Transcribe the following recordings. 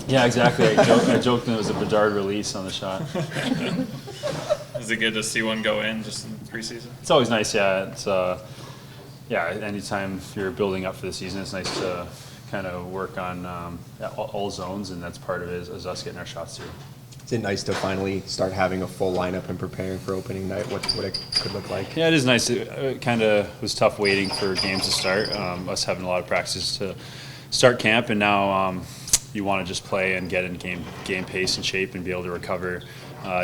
Yeah, exactly. I joked that it was a Bedard release on the shot. Is it good to see one go in just in preseason? It's always nice, yeah. It's yeah. Anytime you're building up for the season, it's nice to kind of work on all zones, and that's part of it is us getting our shots through. Is it nice to finally start having a full lineup and preparing for opening night? What it could look like? Yeah, it is nice. It kind of was tough waiting for games to start. Us having a lot of practice to start camp, and now you want to just play and get in game pace and shape and be able to recover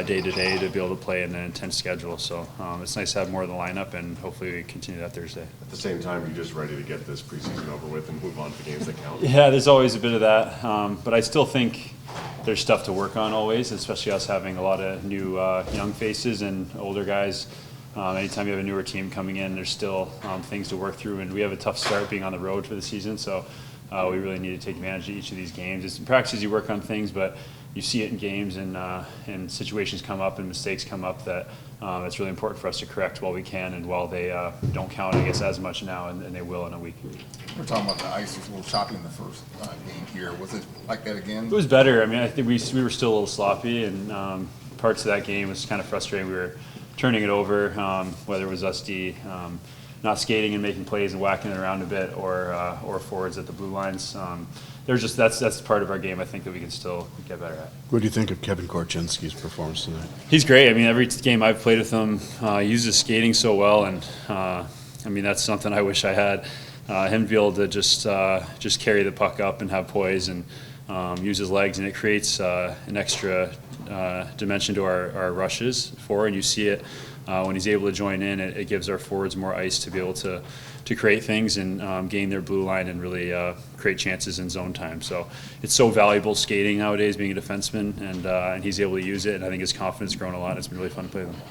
day to day to be able to play in an intense schedule. So it's nice to have more of the lineup, and hopefully we continue that Thursday. At the same time, you're just ready to get this preseason over with and move on to games that count. Yeah, there's always a bit of that, but I still think there's stuff to work on always, especially us having a lot of new young faces and older guys. Anytime you have a newer team coming in, there's still things to work through, and we have a tough start being on the road for the season, so we really need to take advantage of each of these games. It's in practice you work on things, but you see it in games, and situations come up and mistakes come up that it's really important for us to correct while we can, and while they don't count, I guess, as much now, and they will in a week. We're talking about the ice was a little choppy in the first game here. Was it like that again? It was better. I mean, I think we were still a little sloppy, and parts of that game was kind of frustrating. We were turning it over, whether it was us not skating and making plays and whacking it around a bit, or forwards at the blue lines. That's part of our game, I think, that we can still get better at. What do you think of Kevin Korchinski's performance tonight? He's great. I mean, every game I've played with him, he uses skating so well, and I mean, that's something I wish I had. Him to be able to just carry the puck up and have poise and use his legs, and it creates an extra dimension to our rushes forward, and you see it when he's able to join in. It gives our forwards more ice to be able to create things and gain their blue line and really create chances in zone time. So it's so valuable skating nowadays, being a defenseman, and he's able to use it, and I think his confidence grown a lot. It's been really fun to play with him.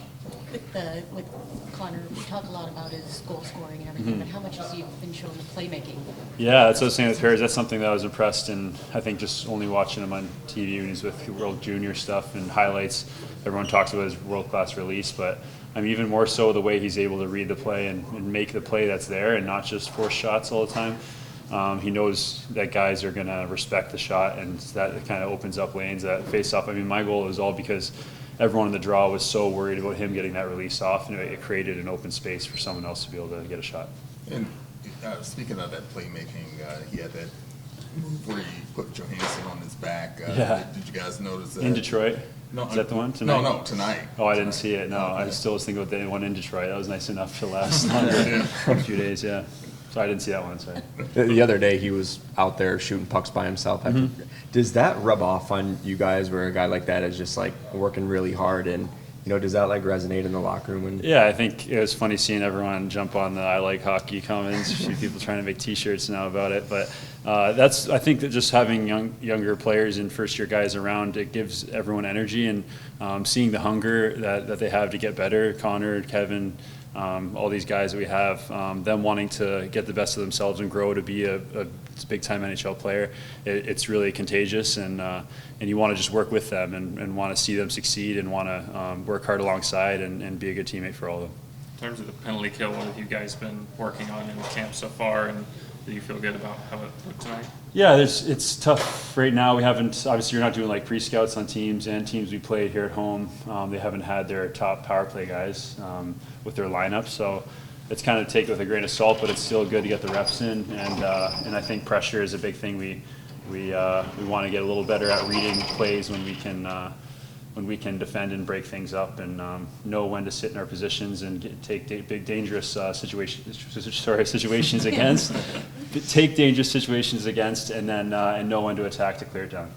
With Connor, we talk a lot about his goal scoring and everything, but how much has he been showing the playmaking? Yeah, that's what I was saying with Perez. That's something that I was impressed, and I think just only watching him on TV when he's with World Junior stuff and highlights, everyone talks about his world-class release, but I mean, even more so the way he's able to read the play and make the play that's there and not just force shots all the time. He knows that guys are going to respect the shot, and that kind of opens up lanes, that face-off. I mean, my goal was all because everyone in the draw was so worried about him getting that release off, and it created an open space for someone else to be able to get a shot. And speaking of that playmaking, he had that move where he put Johansson on his back. Yeah. Did you guys notice that? In Detroit? No, Is that the one? Tonight? No, tonight. Oh, I didn't see it. No, Okay. I still was thinking about the one in Detroit. That was nice enough to last longer, a few days, yeah. So I didn't see that one, sorry. The other day he was out there shooting pucks by himself. Does that rub off on you guys, where a guy like that is just like working really hard, and does that like resonate in the locker room? Yeah, I think it was funny seeing everyone jump on the "I like hockey" comments. A few people trying to make T-shirts now about it, but I think that just having younger players and first-year guys around, it gives everyone energy, and seeing the hunger that they have to get better. Connor, Kevin, all these guys that we have, them wanting to get the best of themselves and grow to be a big-time NHL player. It's really contagious, and you want to just work with them and want to see them succeed and want to work hard alongside and be a good teammate for all of them. In terms of the penalty kill, what have you guys been working on in camp so far, and do you feel good about how it looked tonight? Yeah, it's tough right now. We haven't, obviously you're not doing like pre-scouts on teams, and teams we played here at home, they haven't had their top power play guys with their lineup, so it's kind of take it with a grain of salt, but it's still good to get the reps in, and I think pressure is a big thing. We want to get a little better at reading plays when we can defend and break things up, and know when to sit in our positions and take big dangerous situations against, take dangerous situations against, and then and know when to attack to clear it down.